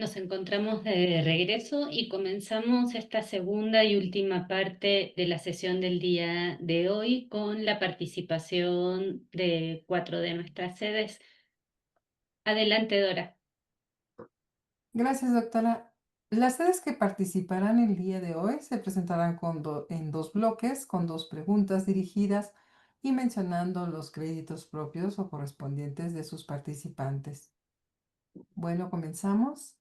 Nos encontramos de regreso y comenzamos esta segunda y última parte de la sesión del día de hoy con la participación de 4 de nuestras sedes. Adelante, Dora. Gracias, doctora. Las sedes que participarán el día de hoy se presentarán en dos bloques, con dos preguntas dirigidas y mencionando los créditos propios o correspondientes de sus participantes. Bueno, comenzamos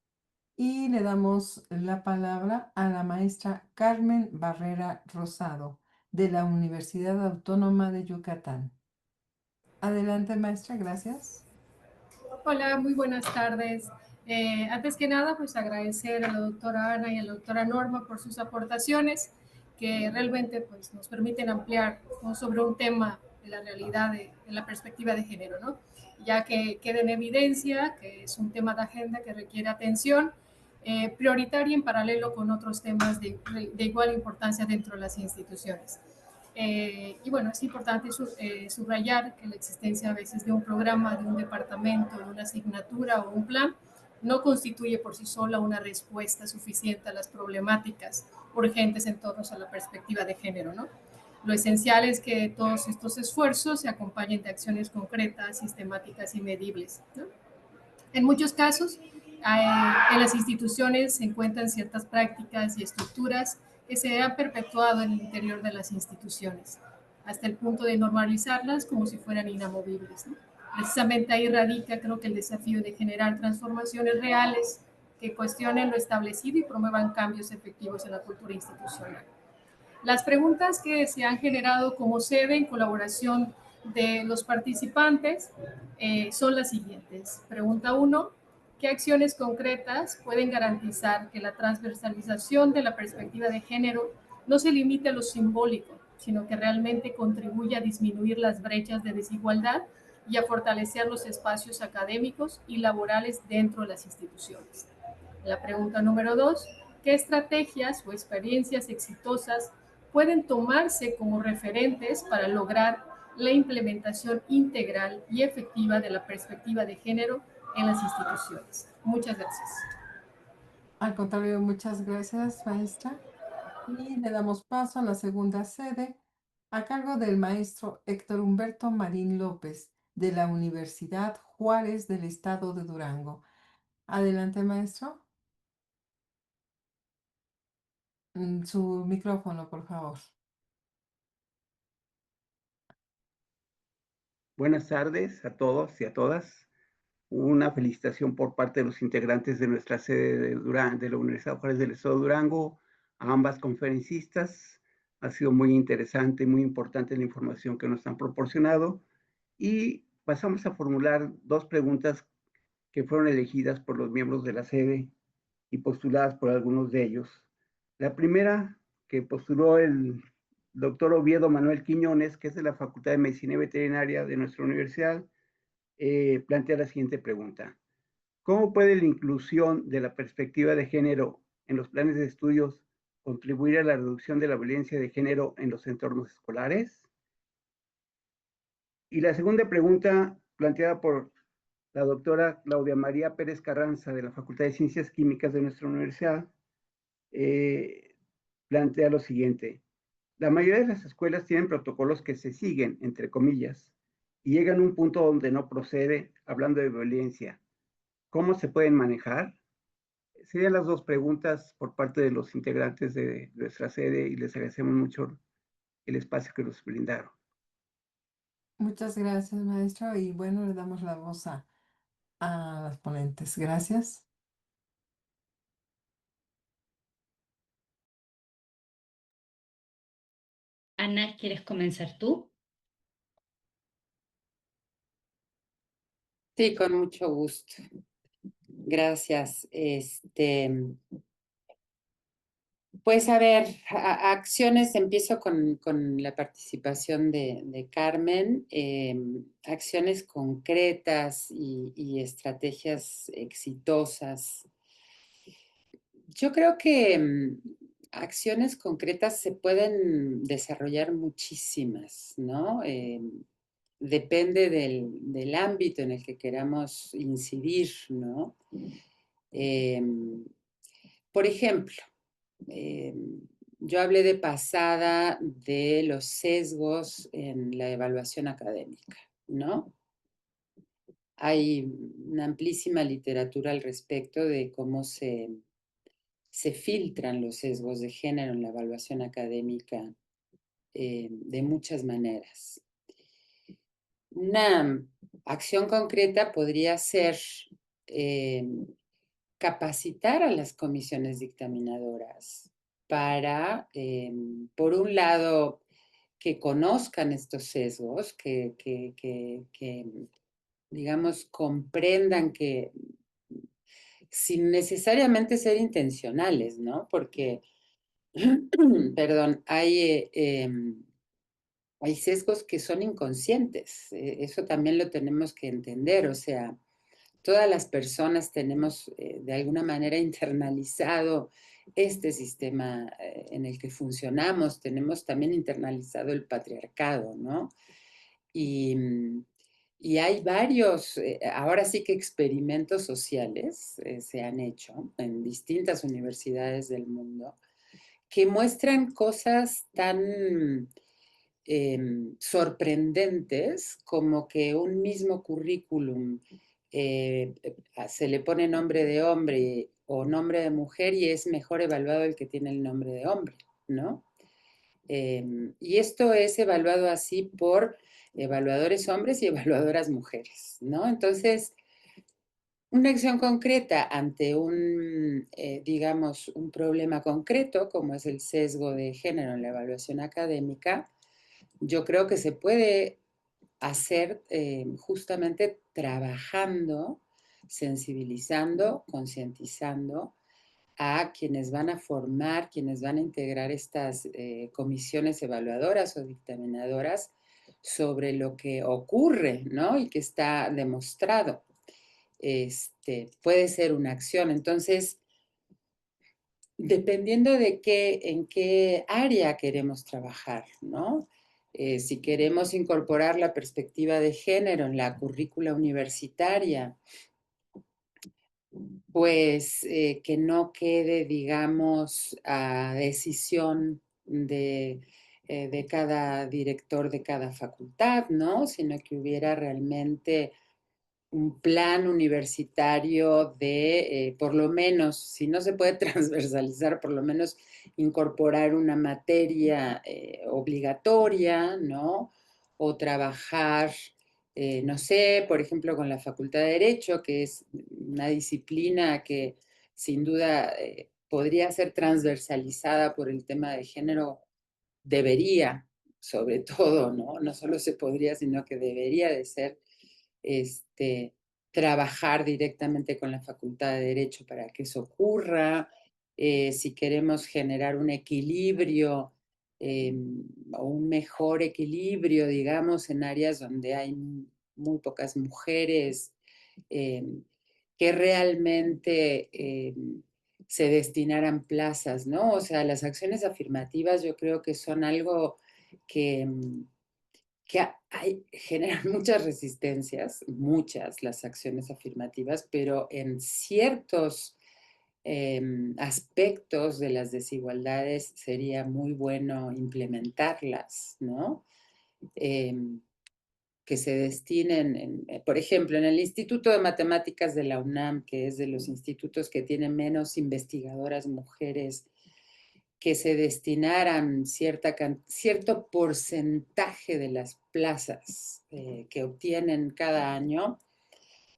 y le damos la palabra a la maestra Carmen Barrera Rosado, de la Universidad Autónoma de Yucatán. Adelante, maestra, gracias. Hola, muy buenas tardes. Antes que nada, pues agradecer a la doctora Ana y a la doctora Norma por sus aportaciones que realmente pues, nos permiten ampliar, ¿no?, sobre un tema de la realidad de la perspectiva de género, ¿no? Ya que queda en evidencia que es un tema de agenda que requiere atención prioritaria en paralelo con otros temas de igual importancia dentro de las instituciones. Y bueno, es importante subrayar que la existencia a veces de un programa, de un departamento, de una asignatura o un plan no constituye por sí sola una respuesta suficiente a las problemáticas urgentes en torno a la perspectiva de género, ¿no? Lo esencial es que todos estos esfuerzos se acompañen de acciones concretas, sistemáticas y medibles, ¿no? En muchos casos, en las instituciones se encuentran ciertas prácticas y estructuras que se han perpetuado en el interior de las instituciones, hasta el punto de normalizarlas como si fueran inamovibles, ¿no? Precisamente ahí radica, creo que el desafío de generar transformaciones reales que cuestionen lo establecido y promuevan cambios efectivos en la cultura institucional. Las preguntas que se han generado como sede en colaboración de los participantes son las siguientes. Pregunta 1. ¿Qué acciones concretas pueden garantizar que la transversalización de la perspectiva de género no se limite a lo simbólico, sino que realmente contribuya a disminuir las brechas de desigualdad y a fortalecer los espacios académicos y laborales dentro de las instituciones? La pregunta número 2. ¿Qué estrategias o experiencias exitosas pueden tomarse como referentes para lograr la implementación integral y efectiva de la perspectiva de género en las instituciones? Muchas gracias. Al contrario, muchas gracias, maestra. Y le damos paso a la segunda sede, a cargo del maestro Héctor Humberto Marín López, de la Universidad Juárez del Estado de Durango. Adelante, maestro. Su micrófono, por favor. Buenas tardes a todos y a todas. Una felicitación por parte de los integrantes de nuestra sede de la Universidad Juárez del Estado de Durango, a ambas conferencistas. Ha sido muy interesante y muy importante la información que nos han proporcionado. Y pasamos a formular dos preguntas que fueron elegidas por los miembros de la sede y postuladas por algunos de ellos. La primera, que postuló el doctor Oviedo Manuel Quiñones, que es de la Facultad de Medicina y Veterinaria de nuestra universidad, plantea la siguiente pregunta. ¿Cómo puede la inclusión de la perspectiva de género en los planes de estudios contribuir a la reducción de la violencia de género en los entornos escolares? Y la segunda pregunta, planteada por la doctora Claudia María Pérez Carranza, de la Facultad de Ciencias Químicas de nuestra universidad, plantea lo siguiente. La mayoría de las escuelas tienen protocolos que se siguen, entre comillas, y llegan a un punto donde no procede, hablando de violencia. ¿Cómo se pueden manejar? Serían las dos preguntas por parte de los integrantes de nuestra sede y les agradecemos mucho el espacio que nos brindaron. Muchas gracias, maestro. Y bueno, le damos la voz a las ponentes. Gracias. Ana, ¿quieres comenzar tú? Sí, con mucho gusto. Gracias. Pues a ver, acciones, empiezo con la participación de Carmen, acciones concretas y estrategias exitosas. Yo creo que acciones concretas se pueden desarrollar muchísimas, ¿no? Depende del ámbito en el que queramos incidir, ¿no? Por ejemplo, yo hablé de pasada de los sesgos en la evaluación académica, ¿no? Hay una amplísima literatura al respecto de cómo se filtran los sesgos de género en la evaluación académica de muchas maneras. Una acción concreta podría ser capacitar a las comisiones dictaminadoras para, por un lado, que conozcan estos sesgos, que digamos, comprendan que sin necesariamente ser intencionales, ¿no? Porque, perdón, hay sesgos que son inconscientes. Eso también lo tenemos que entender. O sea, todas las personas tenemos de alguna manera internalizado este sistema en el que funcionamos. Tenemos también internalizado el patriarcado, ¿no? Y hay varios, ahora sí que experimentos sociales se han hecho en distintas universidades del mundo que muestran cosas tan sorprendentes como que un mismo currículum se le pone nombre de hombre o nombre de mujer y es mejor evaluado el que tiene el nombre de hombre, ¿no? Y esto es evaluado así por evaluadores hombres y evaluadoras mujeres, ¿no? Entonces, una acción concreta ante digamos, un problema concreto, como es el sesgo de género en la evaluación académica, yo creo que se puede hacer justamente trabajando, sensibilizando, concientizando a quienes van a formar, quienes van a integrar estas comisiones evaluadoras o dictaminadoras sobre lo que ocurre, ¿no? Y que está demostrado. Puede ser una acción. Entonces, dependiendo de en qué área queremos trabajar, ¿no? Si queremos incorporar la perspectiva de género en la currícula universitaria, pues que no quede, digamos, a decisión de cada director de cada facultad, ¿no? Sino que hubiera realmente un plan universitario de, por lo menos, si no se puede transversalizar, por lo menos incorporar una materia obligatoria, ¿no? O trabajar, no sé, por ejemplo, con la Facultad de Derecho, que es una disciplina que sin duda podría ser transversalizada por el tema de género, debería, sobre todo, ¿no? No solo se podría, sino que debería de ser trabajar directamente con la Facultad de Derecho para que eso ocurra, si queremos generar un equilibrio o un mejor equilibrio, digamos, en áreas donde hay muy pocas mujeres, que realmente se destinaran plazas, ¿no? O sea, las acciones afirmativas yo creo que son algo que generan muchas resistencias, muchas las acciones afirmativas, pero en ciertos aspectos de las desigualdades sería muy bueno implementarlas, ¿no? Que se destinen, por ejemplo, en el Instituto de Matemáticas de la UNAM, que es de los institutos que tienen menos investigadoras mujeres, que se destinaran cierto porcentaje de las plazas que obtienen cada año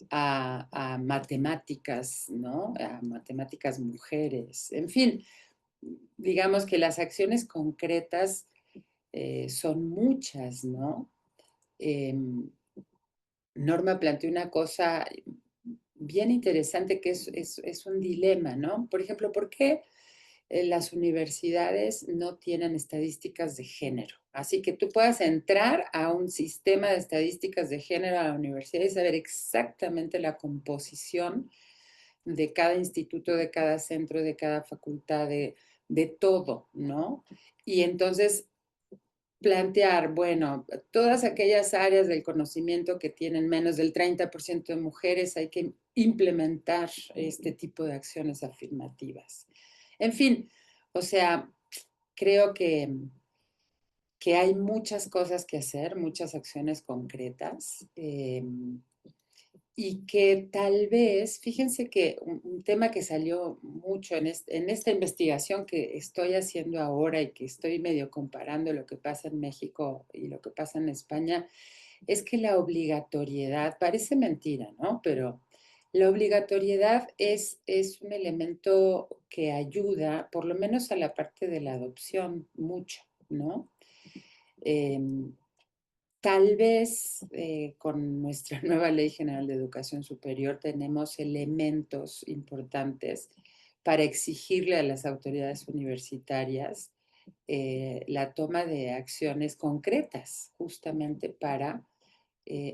a matemáticas, ¿no? A matemáticas mujeres. En fin, digamos que las acciones concretas son muchas, ¿no? Norma planteó una cosa bien interesante que es un dilema, ¿no? Por ejemplo, ¿por qué las universidades no tienen estadísticas de género? Así que tú puedas entrar a un sistema de estadísticas de género a la universidad y saber exactamente la composición de cada instituto, de cada centro, de cada facultad, de todo, ¿no? Y entonces plantear, bueno, todas aquellas áreas del conocimiento que tienen menos del 30% de mujeres, hay que implementar este tipo de acciones afirmativas. En fin, o sea, creo que hay muchas cosas que hacer, muchas acciones concretas, y que tal vez, fíjense que un tema que salió mucho en esta investigación que estoy haciendo ahora y que estoy medio comparando lo que pasa en México y lo que pasa en España, es que la obligatoriedad, parece mentira, ¿no? Pero la obligatoriedad es un elemento que ayuda, por lo menos a la parte de la adopción, mucho, ¿no? Tal vez con nuestra nueva Ley General de Educación Superior tenemos elementos importantes para exigirle a las autoridades universitarias la toma de acciones concretas, justamente para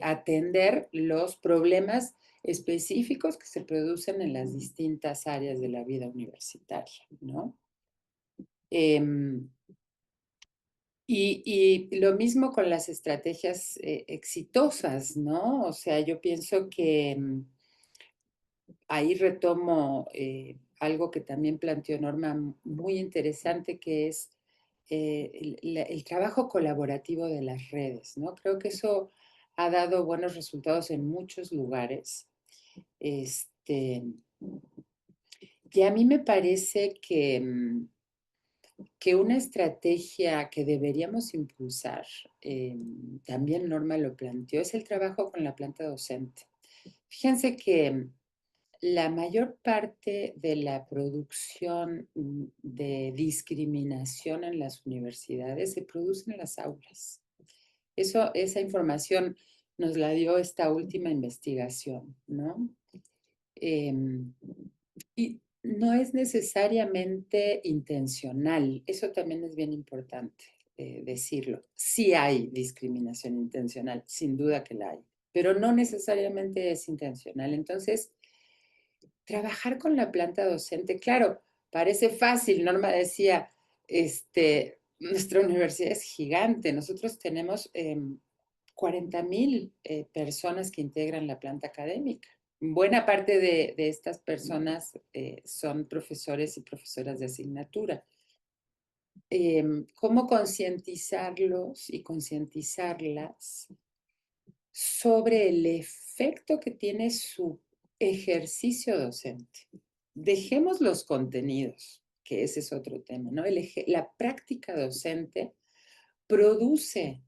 atender los problemas específicos que se producen en las distintas áreas de la vida universitaria, ¿no? Y lo mismo con las estrategias exitosas, ¿no? O sea, yo pienso que ahí retomo algo que también planteó Norma muy interesante, que es el trabajo colaborativo de las redes, ¿no? Creo que eso ha dado buenos resultados en muchos lugares. Y a mí me parece que una estrategia que deberíamos impulsar, también Norma lo planteó, es el trabajo con la planta docente. Fíjense que la mayor parte de la producción de discriminación en las universidades se produce en las aulas. Esa información nos la dio esta última investigación, ¿no? Y no es necesariamente intencional, eso también es bien importante decirlo. Sí hay discriminación intencional, sin duda que la hay, pero no necesariamente es intencional. Entonces, trabajar con la planta docente, claro, parece fácil. Norma decía, nuestra universidad es gigante, nosotros tenemos 40,000 personas que integran la planta académica. Buena parte de estas personas son profesores y profesoras de asignatura. ¿Cómo concientizarlos y concientizarlas sobre el efecto que tiene su ejercicio docente? Dejemos los contenidos, que ese es otro tema, ¿no? La práctica docente produce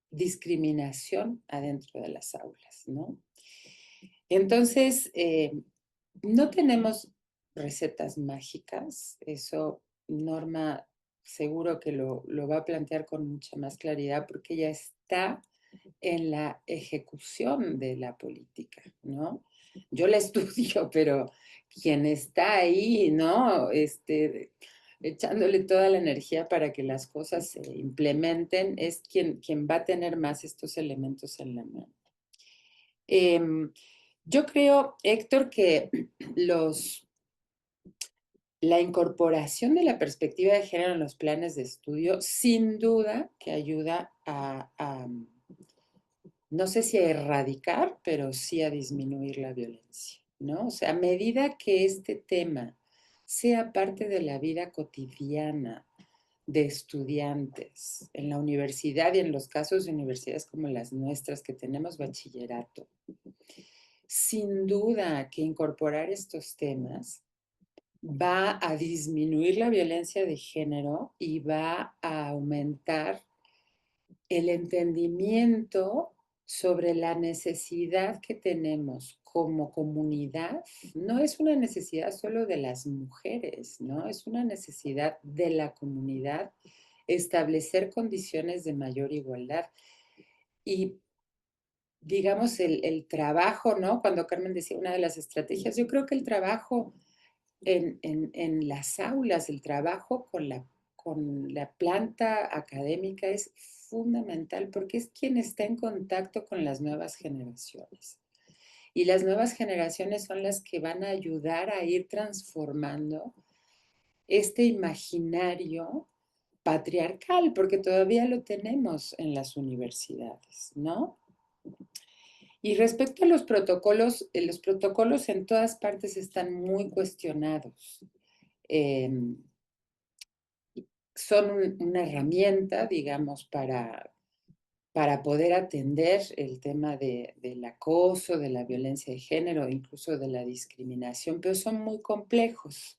discriminación adentro de las aulas, ¿no? Entonces, no tenemos recetas mágicas, eso Norma seguro que lo va a plantear con mucha más claridad porque ella está en la ejecución de la política, ¿no? Yo la estudio, pero quien está ahí, ¿no? Echándole toda la energía para que las cosas se implementen, es quien va a tener más estos elementos en la mano. Yo creo, Héctor, que la incorporación de la perspectiva de género en los planes de estudio, sin duda que ayuda a no sé si a erradicar, pero sí a disminuir la violencia, ¿no? O sea, a medida que este tema sea parte de la vida cotidiana de estudiantes en la universidad y en los casos de universidades como las nuestras que tenemos bachillerato, sin duda que incorporar estos temas va a disminuir la violencia de género y va a aumentar el entendimiento sobre la necesidad que tenemos como comunidad. No es una necesidad solo de las mujeres, ¿no? Es una necesidad de la comunidad establecer condiciones de mayor igualdad. Y digamos, el trabajo, ¿no? Cuando Carmen decía una de las estrategias, yo creo que el trabajo en las aulas, el trabajo con la planta académica es fundamental porque es quien está en contacto con las nuevas generaciones. Y las nuevas generaciones son las que van a ayudar a ir transformando este imaginario patriarcal, porque todavía lo tenemos en las universidades, ¿no? Y respecto a los protocolos en todas partes están muy cuestionados. Son una herramienta, digamos, para poder atender el tema del acoso, de la violencia de género, incluso de la discriminación, pero son muy complejos.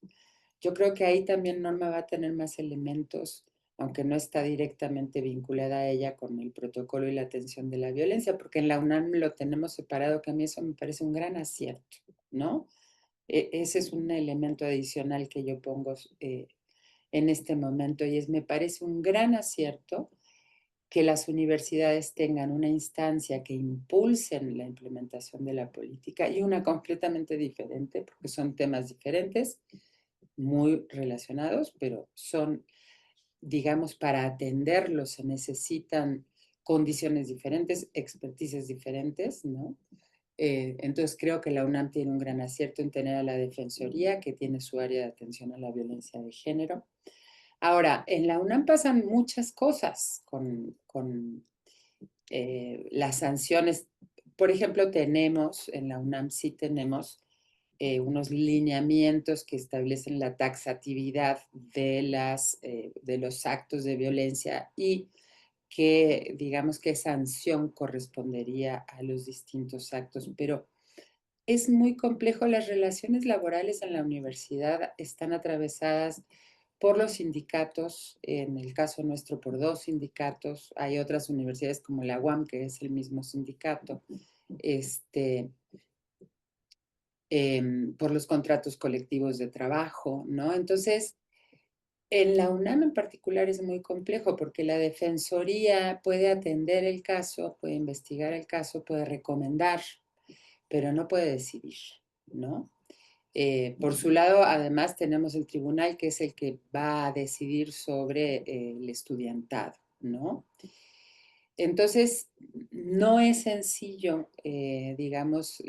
Yo creo que ahí también Norma va a tener más elementos, aunque no está directamente vinculada a ella con el protocolo y la atención de la violencia, porque en la UNAM lo tenemos separado, que a mí eso me parece un gran acierto, ¿no? Ese es un elemento adicional que yo pongo en este momento y me parece un gran acierto que las universidades tengan una instancia que impulsen la implementación de la política y una completamente diferente, porque son temas diferentes, muy relacionados, pero son, digamos, para atenderlos se necesitan condiciones diferentes, expertices diferentes, ¿no? Entonces creo que la UNAM tiene un gran acierto en tener a la Defensoría, que tiene su área de atención a la violencia de género. Ahora, en la UNAM pasan muchas cosas con las sanciones. Por ejemplo, en la UNAM sí tenemos unos lineamientos que establecen la taxatividad de los actos de violencia y que, digamos, qué sanción correspondería a los distintos actos, pero es muy complejo. Las relaciones laborales en la universidad están atravesadas por los sindicatos, en el caso nuestro por 2 sindicatos, hay otras universidades como la UAM, que es el mismo sindicato, por los contratos colectivos de trabajo, ¿no? Entonces, en la UNAM en particular es muy complejo porque la Defensoría puede atender el caso, puede investigar el caso, puede recomendar, pero no puede decidir, ¿no? Por su lado, además, tenemos el tribunal, que es el que va a decidir sobre el estudiantado, ¿no? Entonces, no es sencillo, digamos,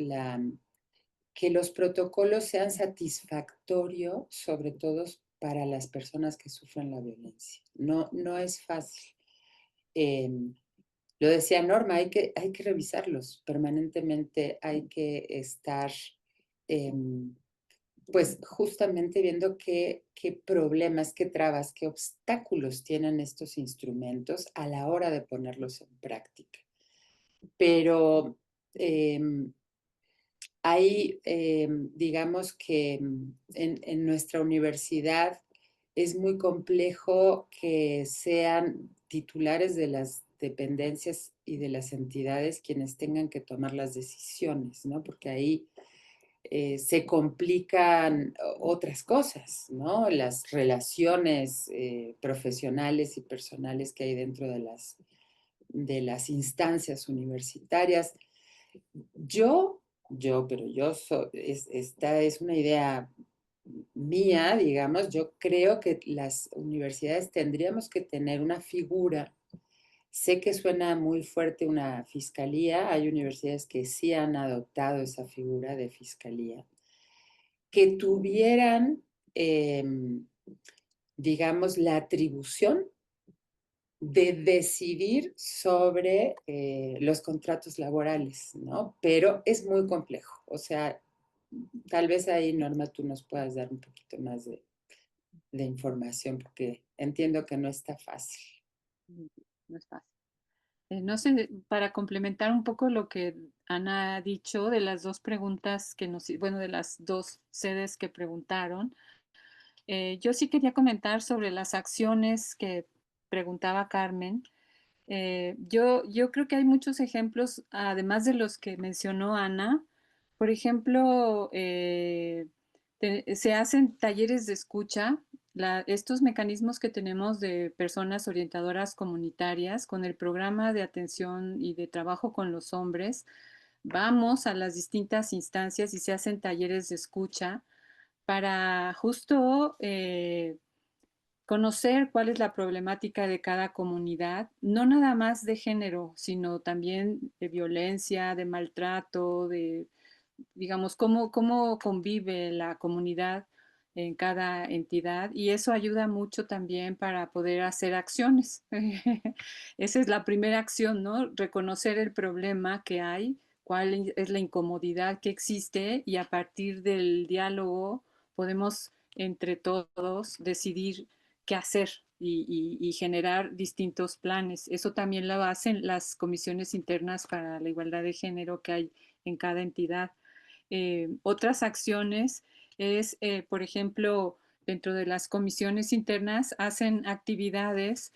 que los protocolos sean satisfactorios, sobre todo para las personas que sufren la violencia. No, no es fácil. Lo decía Norma, hay que revisarlos permanentemente, hay que estar pues justamente viendo qué problemas, qué trabas, qué obstáculos tienen estos instrumentos a la hora de ponerlos en práctica. Pero hay, digamos que en nuestra universidad es muy complejo que sean titulares de las dependencias y de las entidades quienes tengan que tomar las decisiones, ¿no? Porque ahí se complican otras cosas, ¿no? Las relaciones profesionales y personales que hay dentro de las instancias universitarias. Esta es una idea mía, digamos, yo creo que las universidades tendríamos que tener una figura. Sé que suena muy fuerte una fiscalía, hay universidades que sí han adoptado esa figura de fiscalía, que tuvieran, digamos, la atribución de decidir sobre los contratos laborales, ¿no? Pero es muy complejo, o sea, tal vez ahí, Norma, tú nos puedas dar un poquito más de información, porque entiendo que no está fácil. No es fácil. No sé, para complementar un poco lo que Ana ha dicho de las dos preguntas de las dos sedes que preguntaron, yo sí quería comentar sobre las acciones que preguntaba Carmen. Yo creo que hay muchos ejemplos, además de los que mencionó Ana. Por ejemplo, se hacen talleres de escucha. Estos mecanismos que tenemos de personas orientadoras comunitarias con el programa de atención y de trabajo con los hombres, vamos a las distintas instancias y se hacen talleres de escucha para justo conocer cuál es la problemática de cada comunidad, no nada más de género, sino también de violencia, de maltrato, de, digamos, cómo convive la comunidad en cada entidad y eso ayuda mucho también para poder hacer acciones. Esa es la primera acción, ¿no? Reconocer el problema que hay, cuál es la incomodidad que existe y a partir del diálogo podemos entre todos decidir qué hacer y generar distintos planes. Eso también lo hacen las comisiones internas para la igualdad de género que hay en cada entidad. Otras acciones es, por ejemplo, dentro de las comisiones internas hacen actividades,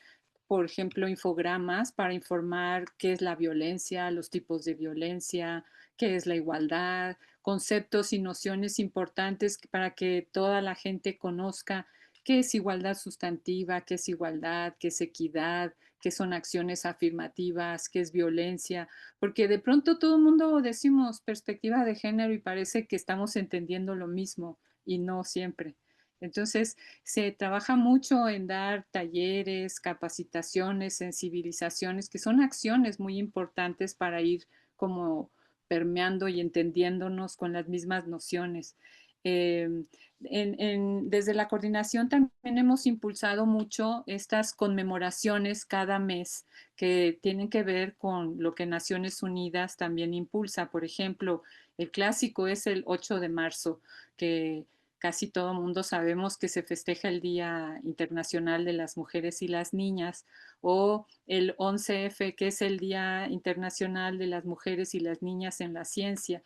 por ejemplo, infogramas para informar qué es la violencia, los tipos de violencia, qué es la igualdad, conceptos y nociones importantes para que toda la gente conozca qué es igualdad sustantiva, qué es igualdad, qué es equidad, qué son acciones afirmativas, qué es violencia, porque de pronto todo el mundo decimos perspectiva de género y parece que estamos entendiendo lo mismo y no siempre. Entonces, se trabaja mucho en dar talleres, capacitaciones, sensibilizaciones, que son acciones muy importantes para ir como permeando y entendiéndonos con las mismas nociones. Eh, desde la coordinación también hemos impulsado mucho estas conmemoraciones cada mes que tienen que ver con lo que Naciones Unidas también impulsa. Por ejemplo, el clásico es el 8 de marzo, que casi todo mundo sabemos que se festeja el Día Internacional de las Mujeres y las Niñas, o el 11F, que es el Día Internacional de las Mujeres y las Niñas en la Ciencia.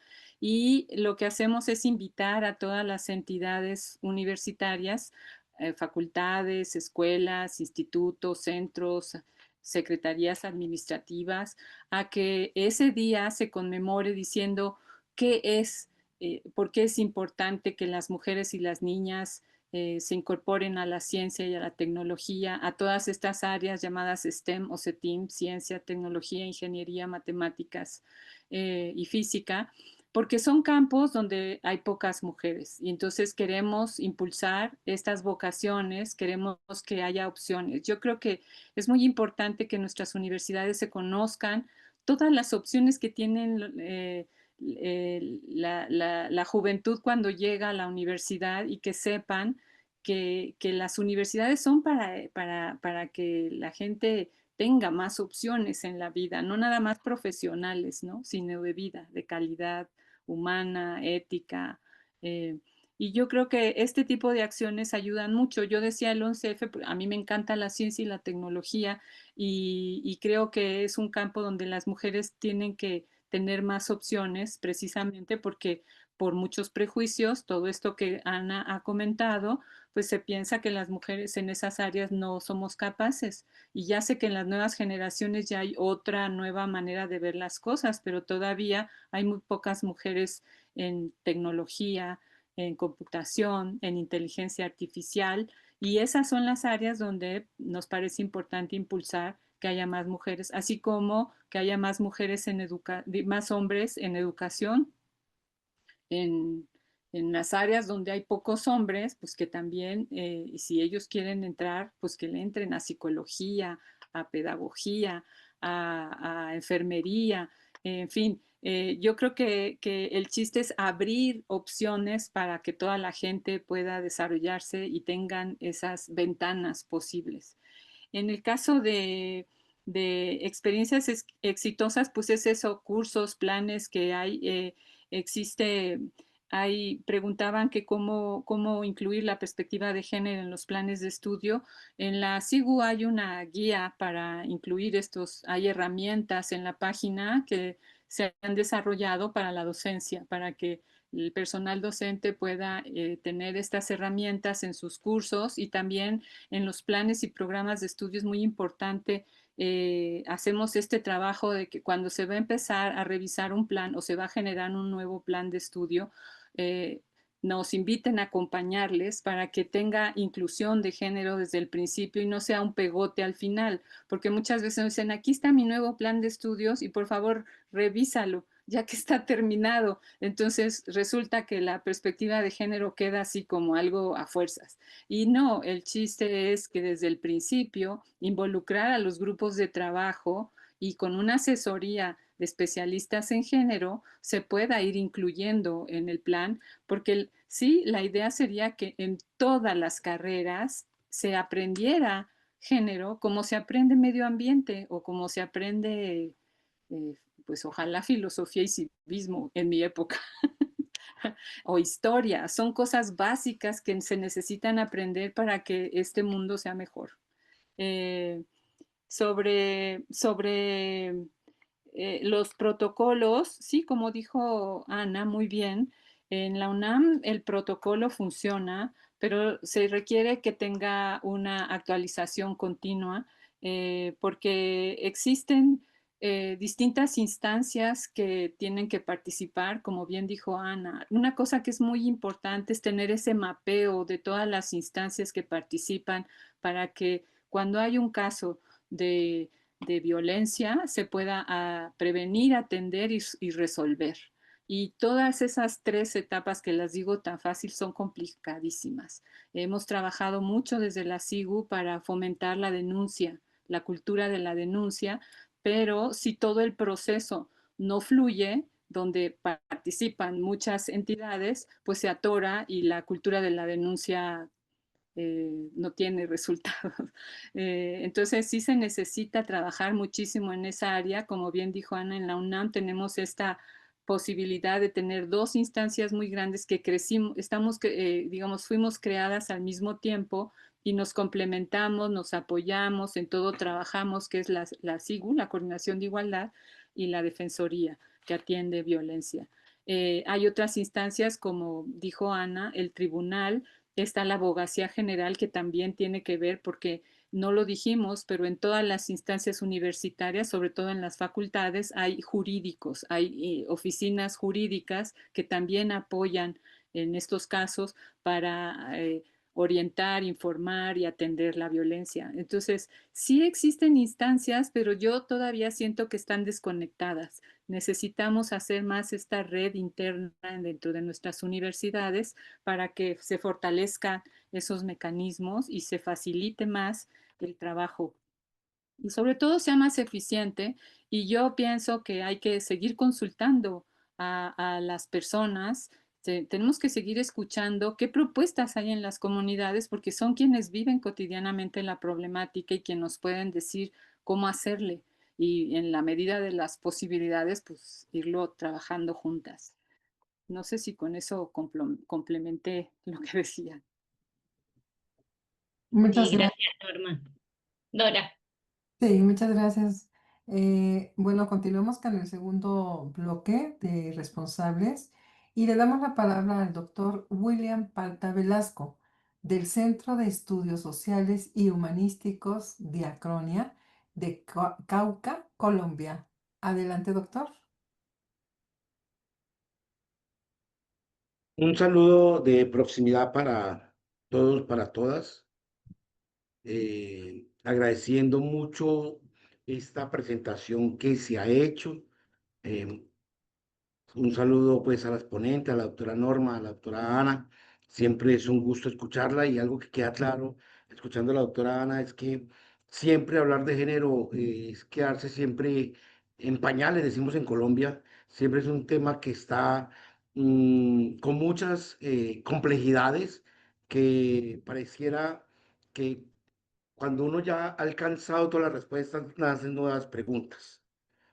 Y lo que hacemos es invitar a todas las entidades universitarias, facultades, escuelas, institutos, centros, secretarías administrativas, a que ese día se conmemore diciendo qué es, por qué es importante que las mujeres y las niñas se incorporen a la ciencia y a la tecnología, a todas estas áreas llamadas STEM o STEAM, ciencia, tecnología, ingeniería, matemáticas y física, porque son campos donde hay pocas mujeres y entonces queremos impulsar estas vocaciones, queremos que haya opciones. Yo creo que es muy importante que nuestras universidades se conozcan todas las opciones que tienen la juventud cuando llega a la universidad y que sepan que las universidades son para que la gente tenga más opciones en la vida, no nada más profesionales, ¿no? Sino de vida, de calidad humana, ética. eh, y yo creo que este tipo de acciones ayudan mucho. Yo decía el 11F, a mí me encanta la ciencia y la tecnología y creo que es un campo donde las mujeres tienen que tener más opciones precisamente porque por muchos prejuicios, todo esto que Ana ha comentado, pues se piensa que las mujeres en esas áreas no somos capaces. Y ya sé que en las nuevas generaciones ya hay otra nueva manera de ver las cosas, pero todavía hay muy pocas mujeres en tecnología, en computación, en inteligencia artificial, y esas son las áreas donde nos parece importante impulsar que haya más mujeres, así como que haya más mujeres más hombres en educación, en, en las áreas donde hay pocos hombres, pues que también, si ellos quieren entrar, pues que le entren a psicología, a pedagogía, a enfermería, en fin. Yo creo que el chiste es abrir opciones para que toda la gente pueda desarrollarse y tengan esas ventanas posibles. En el caso de experiencias exitosas, pues es eso, cursos, planes que hay, existe, preguntaban que cómo incluir la perspectiva de género en los planes de estudio. En la SIGU hay una guía para incluir hay herramientas en la página que se han desarrollado para la docencia, para que el personal docente pueda tener estas herramientas en sus cursos y también en los planes y programas de estudio es muy importante. Hacemos este trabajo de que cuando se va a empezar a revisar un plan o se va a generar un nuevo plan de estudio, eh, nos inviten a acompañarles para que tenga inclusión de género desde el principio y no sea un pegote al final, porque muchas veces nos dicen, aquí está mi nuevo plan de estudios y por favor revísalo ya que está terminado. Entonces resulta que la perspectiva de género queda así como algo a fuerzas. Y no, el chiste es que desde el principio involucrar a los grupos de trabajo y con una asesoría de especialistas en género se pueda ir incluyendo en el plan, porque sí, la idea sería que en todas las carreras se aprendiera género como se aprende medio ambiente o como se aprende, pues ojalá filosofía y civismo en mi época. O historia, son cosas básicas que se necesitan aprender para que este mundo sea mejor. Eh, sobre los protocolos, sí, como dijo Ana muy bien, en la UNAM el protocolo funciona, pero se requiere que tenga una actualización continua porque existen distintas instancias que tienen que participar, como bien dijo Ana. Una cosa que es muy importante es tener ese mapeo de todas las instancias que participan para que cuando hay un caso de violencia se pueda prevenir, atender y resolver. Y todas esas tres etapas que las digo tan fácil son complicadísimas. Hemos trabajado mucho desde la SIGU para fomentar la denuncia, la cultura de la denuncia, pero si todo el proceso no fluye, donde participan muchas entidades, pues se atora y la cultura de la denuncia no tiene resultados. Entonces sí se necesita trabajar muchísimo en esa área. Como bien dijo Ana, en la UNAM tenemos esta posibilidad de tener dos instancias muy grandes que crecimos, digamos, fuimos creadas al mismo tiempo y nos complementamos, nos apoyamos, en todo trabajamos, que es la SIGU, la Coordinación de Igualdad, y la Defensoría, que atiende violencia. Hay otras instancias, como dijo Ana, el tribunal, está la abogacía general que también tiene que ver porque no lo dijimos, pero en todas las instancias universitarias, sobre todo en las facultades, hay jurídicos, hay oficinas jurídicas que también apoyan en estos casos para orientar, informar y atender la violencia. Entonces, sí existen instancias, pero yo todavía siento que están desconectadas. Necesitamos hacer más esta red interna dentro de nuestras universidades para que se fortalezcan esos mecanismos y se facilite más el trabajo y sobre todo sea más eficiente. Y yo pienso que hay que seguir consultando a las personas. Tenemos que seguir escuchando qué propuestas hay en las comunidades porque son quienes viven cotidianamente la problemática y quienes nos pueden decir cómo hacerle y en la medida de las posibilidades, pues irlo trabajando juntas. No sé si con eso complementé lo que decía. Muchas Sí, gracias. gracias, Norma. Dora. Sí, muchas gracias. Bueno, continuamos con el segundo bloque de responsables y le damos la palabra al doctor William Palta Velasco del Centro de Estudios Sociales y Humanísticos Diacronia de Cauca, Colombia. Adelante, doctor. Un saludo de proximidad para todos, para todas, agradeciendo mucho esta presentación que se ha hecho. eh, un saludo pues a las ponentes, a la doctora Norma, a la doctora Ana. Siempre es un gusto escucharla y algo que queda claro escuchando a la doctora Ana es que siempre hablar de género es quedarse siempre en pañales, decimos en Colombia. Siempre es un tema que está con muchas complejidades que pareciera que cuando uno ya ha alcanzado todas las respuestas, nacen nuevas preguntas.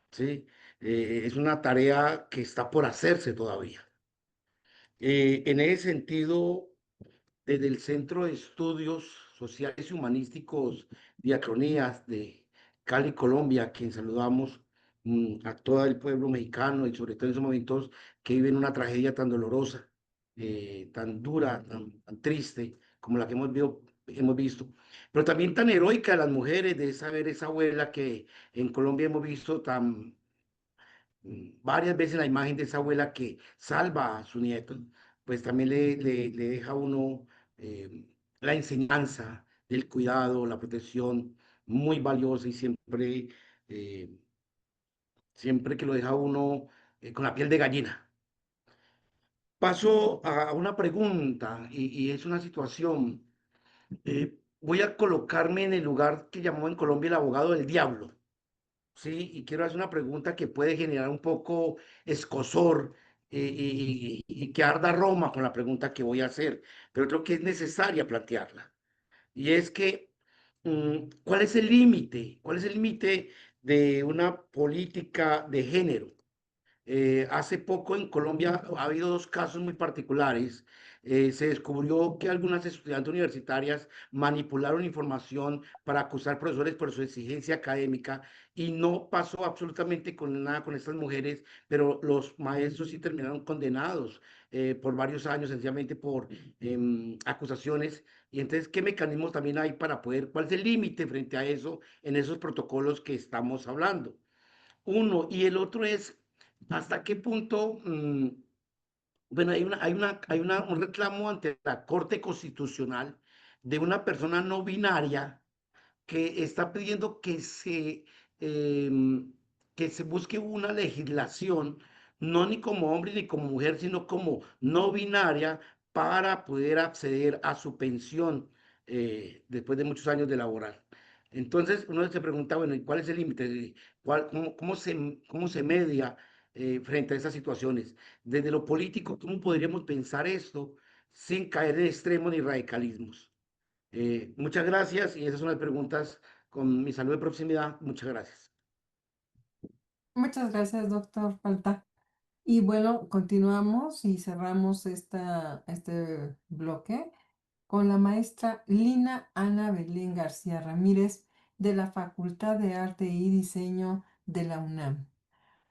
¿Sí? Es una tarea que está por hacerse todavía. En ese sentido, desde el Centro de Estudios Sociales y Humanísticos Diacronías de Cali, Colombia, a quien saludamos a todo el pueblo mexicano y sobre todo en esos momentos que viven una tragedia tan dolorosa, tan dura, tan triste como la que hemos visto, pero también tan heroica de las mujeres, de saber esa abuela que en Colombia hemos visto tan varias veces la imagen de esa abuela que salva a su nieto, pues también le deja a uno la enseñanza del cuidado, la protección, muy valiosa y eh, siempre que lo deja a uno con la piel de gallina. Paso a una pregunta y es una situación. Voy a colocarme en el lugar que llamó en Colombia el abogado del diablo, ¿sí? Y quiero hacer una pregunta que puede generar un poco escozor y que arda Roma con la pregunta que voy a hacer, pero creo que es necesaria plantearla. Y es que, ¿cuál es el límite? ¿Cuál es el límite de una política de género? Hace poco en Colombia ha habido dos casos muy particulares. Se descubrió que algunas estudiantes universitarias manipularon información para acusar profesores por su exigencia académica y no pasó absolutamente con nada con estas mujeres, pero los maestros sí terminaron condenados por varios años, sencillamente por acusaciones. Y entonces, ¿qué mecanismos también hay para poder, cuál es el límite frente a eso en esos protocolos que estamos hablando? Uno, y el otro es hasta qué punto, bueno, un reclamo ante la Corte Constitucional de una persona no binaria que está pidiendo que se busque una legislación, no ni como hombre ni como mujer, sino como no binaria para poder acceder a su pensión después de muchos años de laborar. Entonces uno se pregunta, bueno, ¿y cuál es el límite? ¿Cómo se media frente a esas situaciones? Desde lo político, ¿cómo podríamos pensar esto sin caer en extremos ni radicalismos? Muchas gracias y esas son las preguntas con mi salud de proximidad. Muchas gracias. Muchas gracias, doctor Falta. Y bueno, continuamos y cerramos este bloque con la maestra Lina Ana Belén García Ramírez de la Facultad de Arte y Diseño de la UNAM.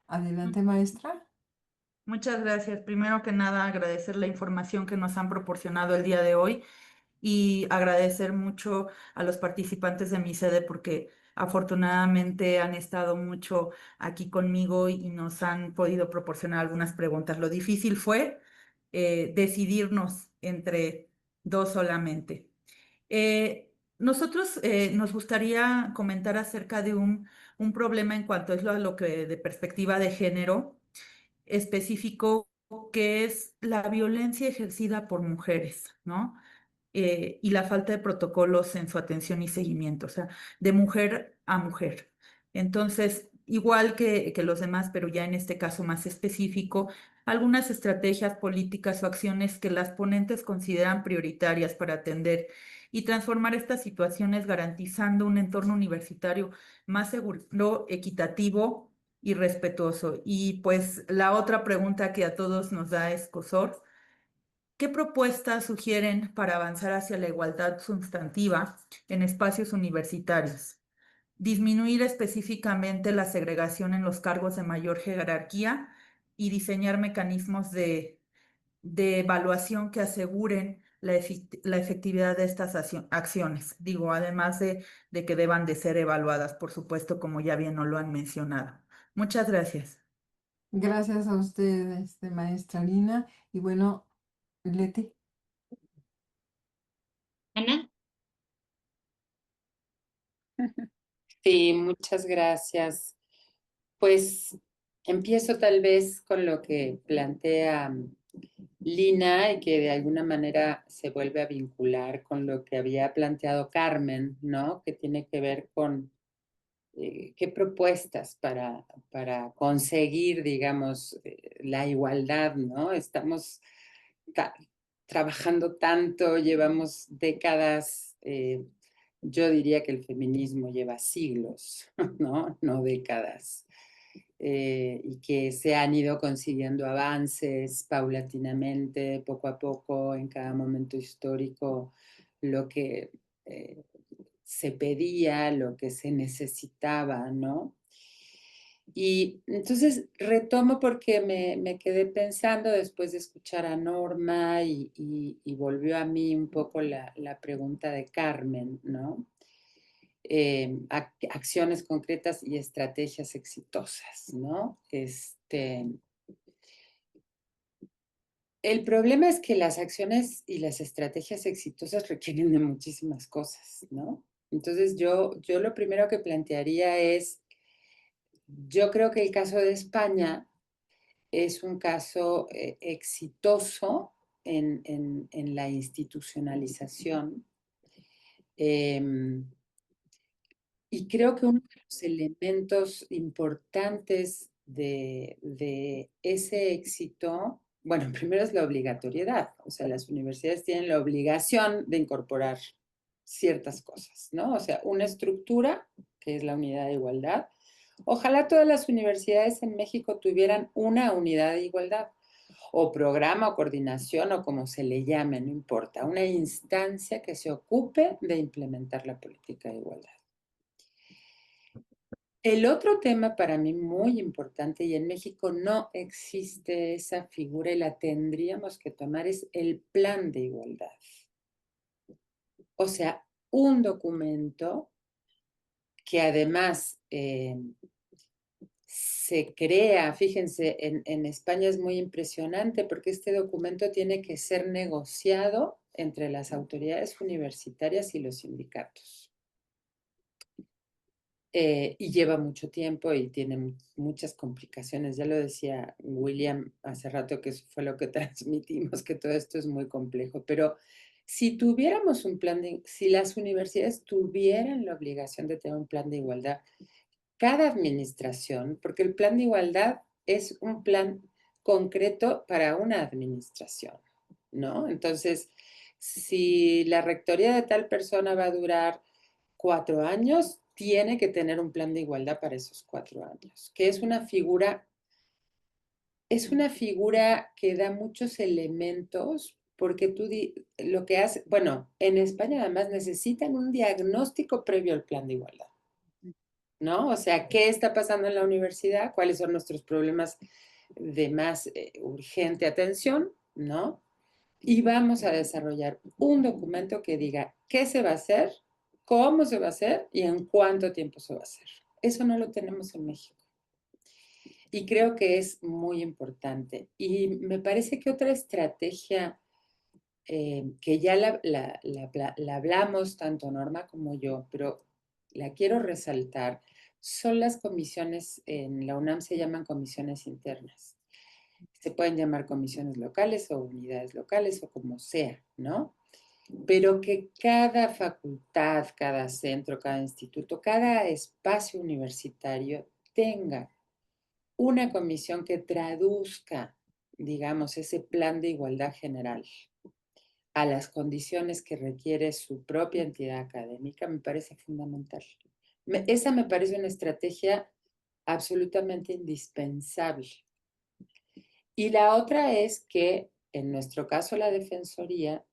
Adelante, maestra. Muchas gracias. Primero que nada, agradecer la información que nos han proporcionado el día de hoy y agradecer mucho a los participantes de mi sede porque afortunadamente han estado mucho aquí conmigo y nos han podido proporcionar algunas preguntas. Lo difícil fue decidirnos entre dos solamente. Nosotros nos gustaría comentar acerca de un problema en cuanto es lo que de perspectiva de género específico, que es la violencia ejercida por mujeres, ¿no? Y la falta de protocolos en su atención y seguimiento, o sea, de mujer a mujer. Entonces, igual que los demás, pero ya en este caso más específico, algunas estrategias políticas o acciones que las ponentes consideran prioritarias para atender y transformar estas situaciones garantizando un entorno universitario más seguro, equitativo y respetuoso. Y pues la otra pregunta que a todos nos da escozor: ¿qué propuestas sugieren para avanzar hacia la igualdad sustantiva en espacios universitarios? Disminuir específicamente la segregación en los cargos de mayor jerarquía y diseñar mecanismos de evaluación que aseguren la efectividad de estas acciones. Digo, además de que deban de ser evaluadas, por supuesto, como ya bien nos lo han mencionado. Muchas gracias. Gracias a usted, maestra Lina. Y bueno, Leti. Ana, Sí, muchas gracias. Pues empiezo tal vez con lo que plantea Lina y que de alguna manera se vuelve a vincular con lo que había planteado Carmen, ¿no? Que tiene que ver con qué propuestas para conseguir, digamos, la igualdad, ¿no? Estamos trabajando tanto, llevamos décadas, yo diría que el feminismo lleva siglos, ¿no? No décadas. Y que se han ido consiguiendo avances paulatinamente, poco a poco, en cada momento histórico, lo que se pedía, lo que se necesitaba, ¿no? Y entonces retomo porque me quedé pensando después de escuchar a Norma y volvió a mí un poco la pregunta de Carmen, ¿no? Acciones concretas y estrategias exitosas, ¿no? El problema es que las acciones y las estrategias exitosas requieren de muchísimas cosas, ¿no? Entonces yo lo primero que plantearía es, yo creo que el caso de España es un caso exitoso en la institucionalización. Y creo que uno de los elementos importantes de ese éxito, bueno, primero es la obligatoriedad. O sea, las universidades tienen la obligación de incorporar ciertas cosas, ¿no? O sea, una estructura, que es la unidad de igualdad. Ojalá todas las universidades en México tuvieran una unidad de igualdad, o programa o coordinación o como se le llame, no importa, una instancia que se ocupe de implementar la política de igualdad. El otro tema para mí muy importante, y en México no existe esa figura y la tendríamos que tomar, es el plan de igualdad. O sea, un documento que además se crea, fíjense, en España es muy impresionante porque este documento tiene que ser negociado entre las autoridades universitarias y los sindicatos. Y lleva mucho tiempo y tiene muchas complicaciones. Ya lo decía William hace rato, que eso fue lo que transmitimos, que todo esto es muy complejo. Pero si tuviéramos un plan si las universidades tuvieran la obligación de tener un plan de igualdad, cada administración, porque el plan de igualdad es un plan concreto para una administración, ¿no? Entonces, si la rectoría de tal persona va a durar 4 años, tiene que tener un plan de igualdad para esos 4 años, que es una figura que da muchos elementos, porque tú lo que hace, bueno, en España además necesitan un diagnóstico previo al plan de igualdad, ¿no? O sea, ¿qué está pasando en la universidad? ¿Cuáles son nuestros problemas de más urgente atención? ¿No? Y vamos a desarrollar un documento que diga qué se va a hacer, cómo se va a hacer y en cuánto tiempo se va a hacer. Eso no lo tenemos en México. Y creo que es muy importante. Y me parece que otra estrategia que ya la hablamos tanto Norma como yo, pero la quiero resaltar, son las comisiones, en la UNAM se llaman comisiones internas. Se pueden llamar comisiones locales o unidades locales o como sea, ¿no? Pero que cada facultad, cada centro, cada instituto, cada espacio universitario tenga una comisión que traduzca, digamos, ese plan de igualdad general a las condiciones que requiere su propia entidad académica, me parece fundamental. Esa me parece una estrategia absolutamente indispensable. Y la otra es que, en nuestro caso, la Defensoría,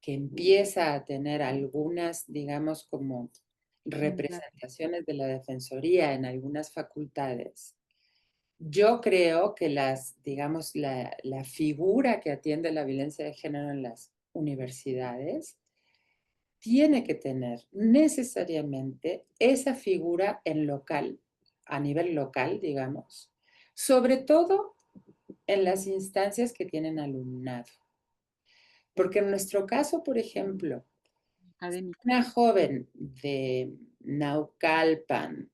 que empieza a tener algunas, digamos, como representaciones de la Defensoría en algunas facultades, yo creo que digamos, la figura que atiende la violencia de género en las universidades tiene que tener necesariamente esa figura en local, a nivel local, digamos, sobre todo en las instancias que tienen alumnado. Porque en nuestro caso, por ejemplo, una joven de Naucalpan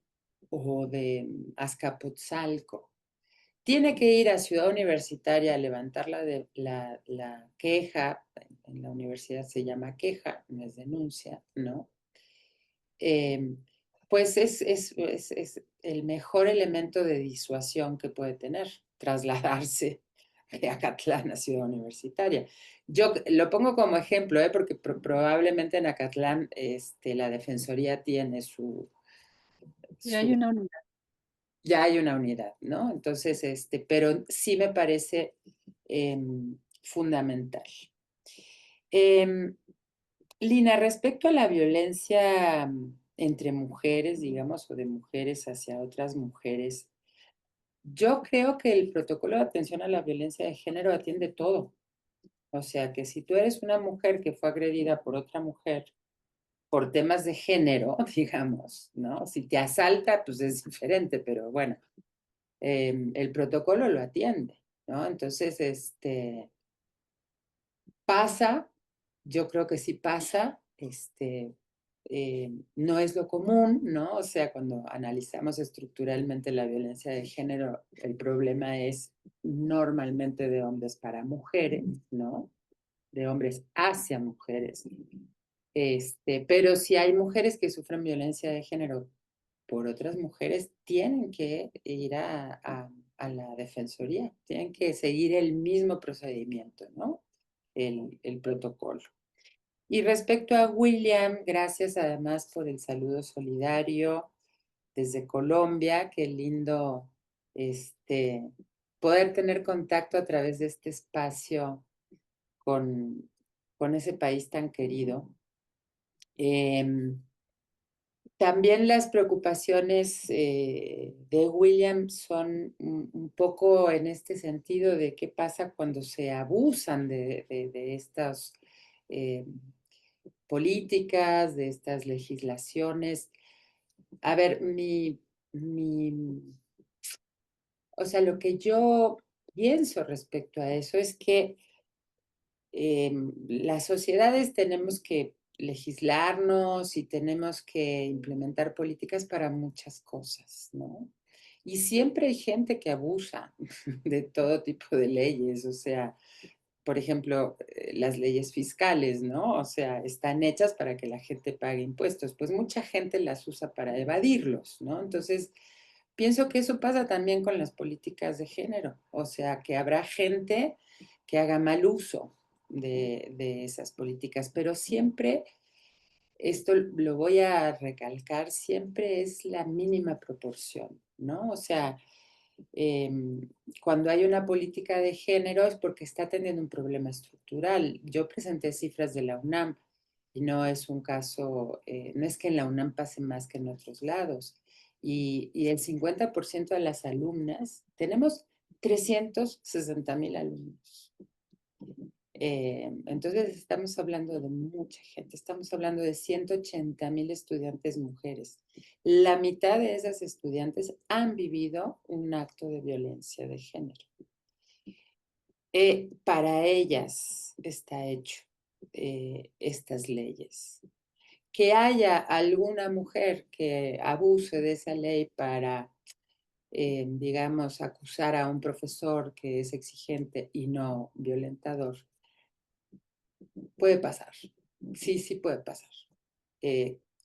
o de Azcapotzalco tiene que ir a Ciudad Universitaria a levantar la queja, en la universidad se llama queja, no es denuncia, ¿no? Pues es el mejor elemento de disuasión que puede tener, trasladarse de Acatlán a Ciudad Universitaria. Yo lo pongo como ejemplo, porque probablemente en Acatlán la Defensoría tiene Ya hay una unidad. Ya hay una unidad, ¿no? Entonces, pero sí me parece fundamental. Lina, respecto a la violencia entre mujeres, digamos, o de mujeres hacia otras mujeres, yo creo que el protocolo de atención a la violencia de género atiende todo. O sea, que si tú eres una mujer que fue agredida por otra mujer por temas de género, digamos, ¿no? Si te asalta, pues es diferente, pero bueno, el protocolo lo atiende, ¿no? Entonces, pasa, yo creo que sí pasa, no es lo común, ¿no? O sea, cuando analizamos estructuralmente la violencia de género, el problema es normalmente de hombres para mujeres, ¿no? De hombres hacia mujeres. Pero si hay mujeres que sufren violencia de género por otras mujeres, tienen que ir a la defensoría, tienen que seguir el mismo procedimiento, ¿no? El protocolo. Y respecto a William, gracias además por el saludo solidario desde Colombia, qué lindo poder tener contacto a través de este espacio con ese país tan querido. También las preocupaciones de William son un poco en este sentido de qué pasa cuando se abusan de estas políticas, de estas legislaciones. A ver, o sea, lo que yo pienso respecto a eso es que las sociedades tenemos que legislarnos y tenemos que implementar políticas para muchas cosas, ¿no? Y siempre hay gente que abusa de todo tipo de leyes, o sea, por ejemplo, las leyes fiscales, ¿no? O sea, están hechas para que la gente pague impuestos, pues mucha gente las usa para evadirlos, ¿no? Entonces, pienso que eso pasa también con las políticas de género, o sea, que habrá gente que haga mal uso de esas políticas, pero siempre, esto lo voy a recalcar, siempre es la mínima proporción, ¿no? O sea, cuando hay una política de género es porque está teniendo un problema estructural. Yo presenté cifras de la UNAM y no es un caso, no es que en la UNAM pase más que en otros lados. Y el 50% de las alumnas, tenemos 360,000 alumnos. Entonces estamos hablando de mucha gente, estamos hablando de 180,000 estudiantes mujeres. La mitad de esas estudiantes han vivido un acto de violencia de género. Para ellas está hecho estas leyes. Que haya alguna mujer que abuse de esa ley para, digamos, acusar a un profesor que es exigente y no violentador, puede pasar. Sí puede pasar.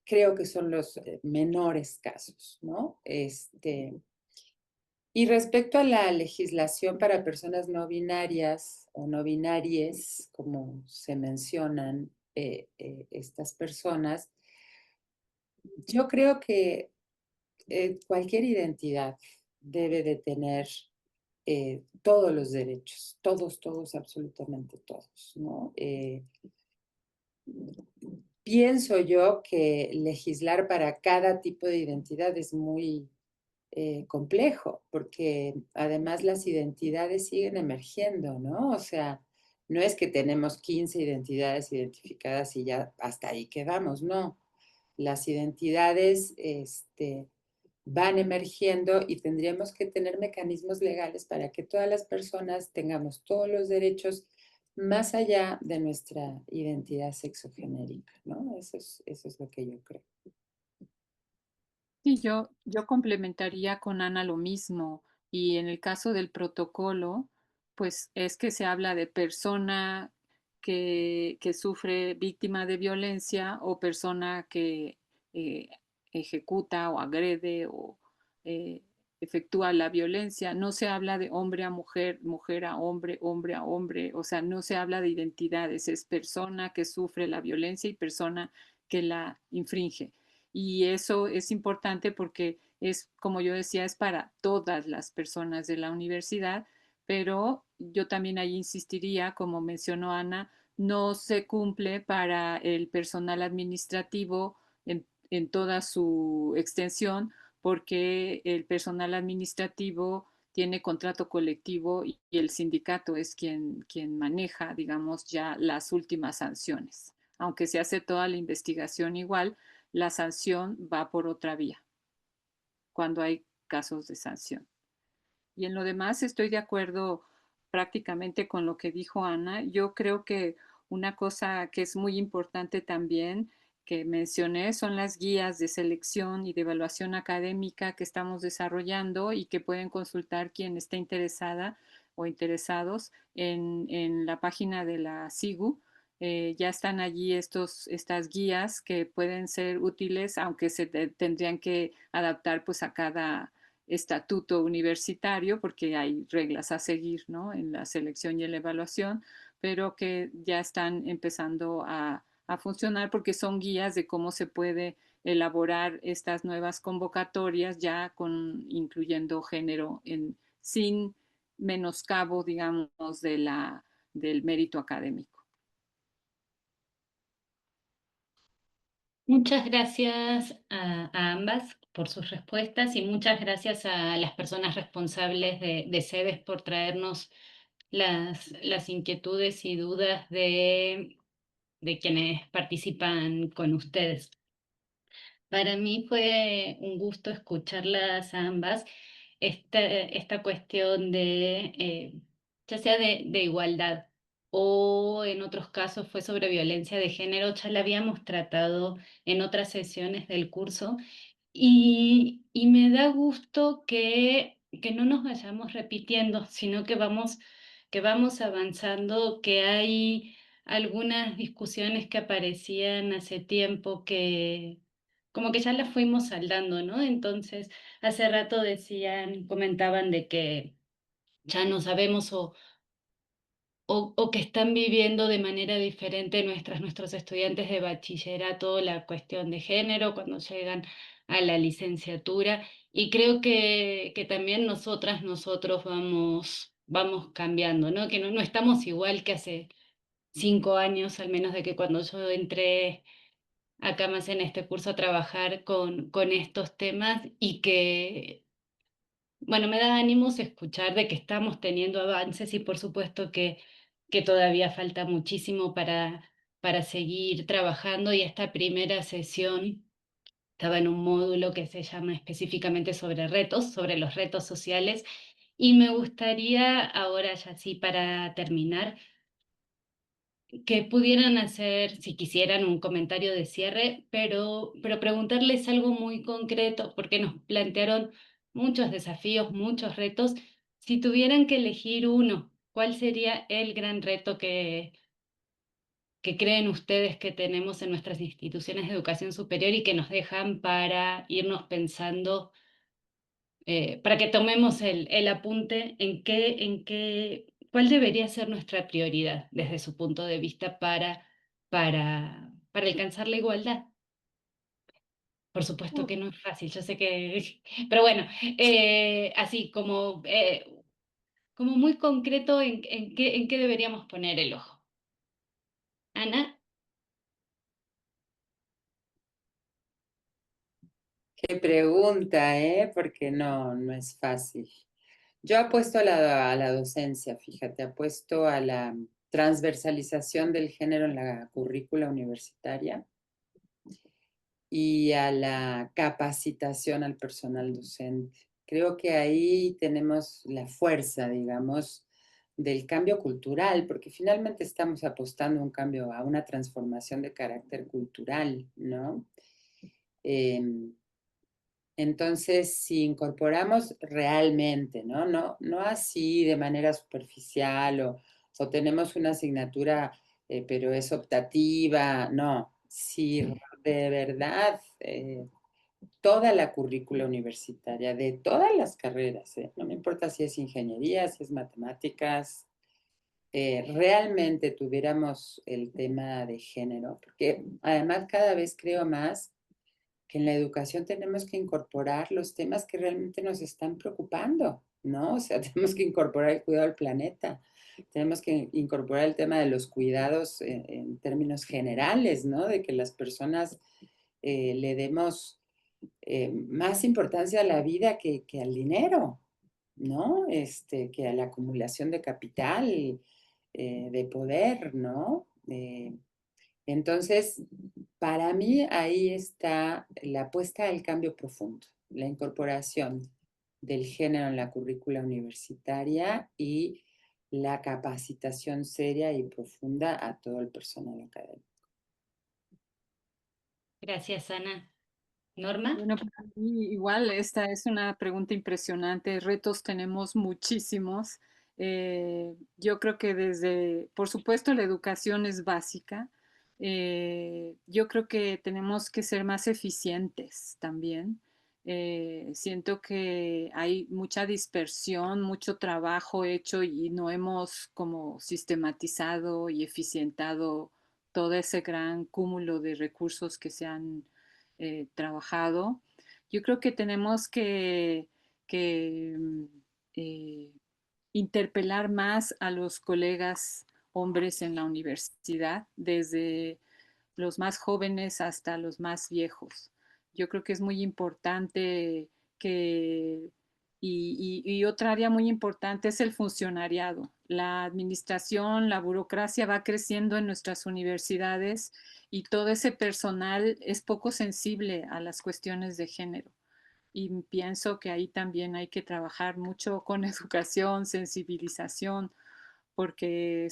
Creo que son los menores casos, ¿no? Y respecto a la legislación para personas no binarias o no binarias, como se mencionan estas personas, yo creo que cualquier identidad debe de tener todos los derechos, todos, absolutamente todos, ¿no? Pienso yo que legislar para cada tipo de identidad es muy complejo, porque además las identidades siguen emergiendo, ¿no? O sea, no es que tenemos 15 identidades identificadas y ya hasta ahí quedamos, no. Las identidades van emergiendo y tendríamos que tener mecanismos legales para que todas las personas tengamos todos los derechos más allá de nuestra identidad sexogenérica, ¿no? Eso es lo que yo creo. Sí, yo complementaría con Ana lo mismo. Y en el caso del protocolo, pues es que se habla de persona que sufre víctima de violencia o persona que eh, ejecuta o agrede o eh, efectúa la violencia. No se habla de hombre a mujer, mujer a hombre, hombre a hombre. O sea, no se habla de identidades. Es persona que sufre la violencia y persona que la infringe. Y eso es importante porque es, como yo decía, es para todas las personas de la universidad, pero yo también ahí insistiría, como mencionó Ana, no se cumple para el personal administrativo en toda su extensión, porque el personal administrativo tiene contrato colectivo y el sindicato es quien maneja, digamos, ya las últimas sanciones. Aunque se hace toda la investigación igual, la sanción va por otra vía cuando hay casos de sanción. Y en lo demás estoy de acuerdo prácticamente con lo que dijo Ana. Yo creo que una cosa que es muy importante también que mencioné son las guías de selección y de evaluación académica que estamos desarrollando y que pueden consultar quien esté interesada o interesados en la página de la SIGU. ya están allí estas guías que pueden ser útiles, aunque tendrían que adaptar pues a cada estatuto universitario, porque hay reglas a seguir, ¿no? En la selección y la evaluación, pero que ya están empezando a funcionar porque son guías de cómo se puede elaborar estas nuevas convocatorias ya incluyendo género sin menoscabo, digamos, del mérito académico. Muchas gracias a ambas por sus respuestas y muchas gracias a las personas responsables de sedes por traernos las inquietudes y dudas de quienes participan con ustedes. Para mí fue un gusto escucharlas a ambas. Esta cuestión ya sea de igualdad o en otros casos fue sobre violencia de género, ya la habíamos tratado en otras sesiones del curso y me da gusto que no nos vayamos repitiendo, sino que vamos avanzando, que hay algunas discusiones que aparecían hace tiempo que como que ya las fuimos saldando, ¿no? Entonces, hace rato comentaban de que ya no sabemos o que están viviendo de manera diferente nuestros estudiantes de bachillerato la cuestión de género cuando llegan a la licenciatura. Y creo que también nosotros vamos cambiando, ¿no? Que no estamos igual que hace 5 años, al menos de que cuando yo entré acá más en este curso a trabajar con estos temas y que, bueno, me da ánimos escuchar de que estamos teniendo avances y por supuesto que todavía falta muchísimo para seguir trabajando y esta primera sesión estaba en un módulo que se llama específicamente sobre los retos sociales y me gustaría ahora ya sí para terminar que pudieran hacer, si quisieran, un comentario de cierre, pero preguntarles algo muy concreto, porque nos plantearon muchos desafíos, muchos retos. Si tuvieran que elegir uno, ¿cuál sería el gran reto que creen ustedes que tenemos en nuestras instituciones de educación superior y que nos dejan para irnos pensando, para que tomemos el apunte cuál debería ser nuestra prioridad desde su punto de vista para alcanzar la igualdad? Por supuesto que no es fácil, yo sé que, pero bueno, así como muy concreto en qué deberíamos poner el ojo. Ana. Qué pregunta, ¿eh? Porque no es fácil. Yo apuesto a la docencia, fíjate, apuesto a la transversalización del género en la currícula universitaria y a la capacitación al personal docente. Creo que ahí tenemos la fuerza, digamos, del cambio cultural, porque finalmente estamos apostando a un cambio, a una transformación de carácter cultural, ¿no? Entonces, si incorporamos realmente, ¿no? No así de manera superficial o tenemos una asignatura, pero es optativa, no. Si de verdad toda la currícula universitaria, de todas las carreras, no me importa si es ingeniería, si es matemáticas, realmente tuviéramos el tema de género, porque además cada vez creo más que en la educación tenemos que incorporar los temas que realmente nos están preocupando, ¿no? O sea, tenemos que incorporar el cuidado del planeta, tenemos que incorporar el tema de los cuidados en términos generales, ¿no? De que las personas le demos más importancia a la vida que al dinero, ¿no? Que a la acumulación de capital, de poder, ¿no? Entonces, para mí ahí está la apuesta al cambio profundo, la incorporación del género en la currícula universitaria y la capacitación seria y profunda a todo el personal académico. Gracias, Ana. Norma. Bueno, para mí igual esta es una pregunta impresionante. Retos tenemos muchísimos Yo creo que por supuesto, la educación es básica. Yo creo que tenemos que ser más eficientes también. Siento que hay mucha dispersión, mucho trabajo hecho y no hemos como sistematizado y eficientado todo ese gran cúmulo de recursos que se han trabajado. Yo creo que tenemos que eh, interpelar más a los colegas hombres en la universidad, desde los más jóvenes hasta los más viejos. Yo creo que es muy importante que, y otra área muy importante es el funcionariado. La administración, la burocracia va creciendo en nuestras universidades y todo ese personal es poco sensible a las cuestiones de género. Y pienso que ahí también hay que trabajar mucho con educación, sensibilización, porque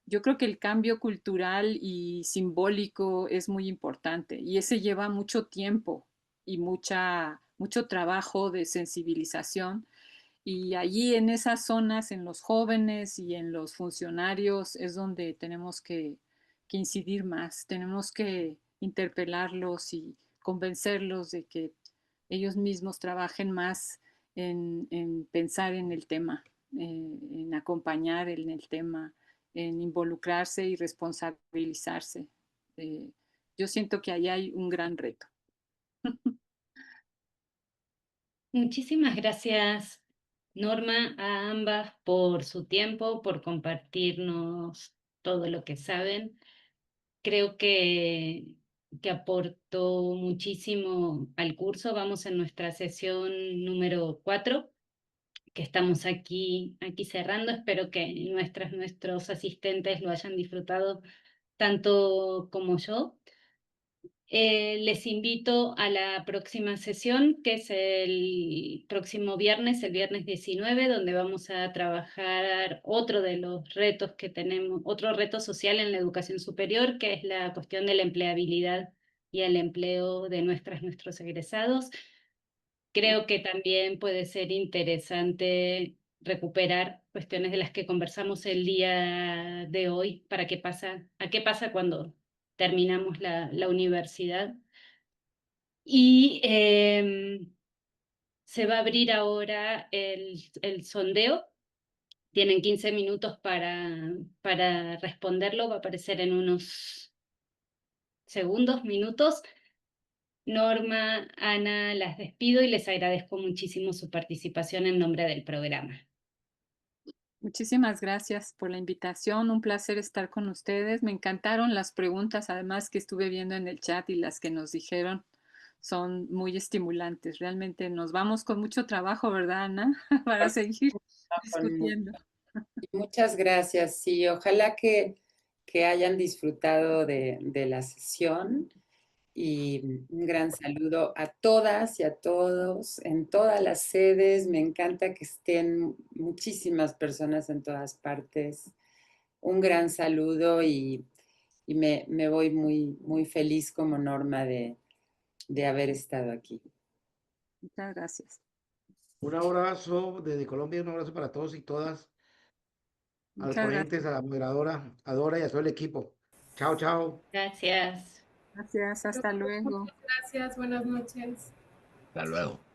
yo creo que el cambio cultural y simbólico es muy importante y ese lleva mucho tiempo y mucho trabajo de sensibilización. Y allí en esas zonas, en los jóvenes y en los funcionarios, es donde tenemos que incidir más, tenemos que interpelarlos y convencerlos de que ellos mismos trabajen más en pensar en el tema, en acompañar en el tema, en involucrarse y responsabilizarse. Eh, yo siento que ahí hay un gran reto. Muchísimas gracias, Norma, a ambas por su tiempo, por compartirnos todo lo que saben. Creo que aportó muchísimo al curso. Vamos en nuestra sesión número 4, que estamos aquí cerrando. Espero que nuestros asistentes lo hayan disfrutado tanto como yo. Les invito a la próxima sesión, que es el próximo viernes, el viernes 19, donde vamos a trabajar otro de los retos que tenemos, otro reto social en la educación superior, que es la cuestión de la empleabilidad y el empleo de nuestros egresados. Creo que también puede ser interesante recuperar cuestiones de las que conversamos el día de hoy para a qué pasa cuando terminamos la universidad. Y se va a abrir ahora el sondeo. Tienen 15 minutos para responderlo. Va a aparecer en unos segundos, minutos. Norma, Ana, las despido y les agradezco muchísimo su participación en nombre del programa. Muchísimas gracias por la invitación, un placer estar con ustedes. Me encantaron las preguntas, además que estuve viendo en el chat y las que nos dijeron son muy estimulantes. Realmente nos vamos con mucho trabajo, ¿verdad, Ana? Para seguir discutiendo. Muchas gracias. Sí, ojalá que hayan disfrutado de la sesión y un gran saludo a todas y a todos en todas las sedes. Me encanta que estén muchísimas personas en todas partes. Un gran saludo y me voy muy, muy feliz como Norma de haber estado aquí. Muchas gracias. Un abrazo desde Colombia, un abrazo para todos y todas, a los Muchas gracias. ponentes, a la moderadora, a Dora y a todo el equipo. Chao, chao. Gracias. Gracias, hasta luego. Muchas gracias, buenas noches. Hasta luego.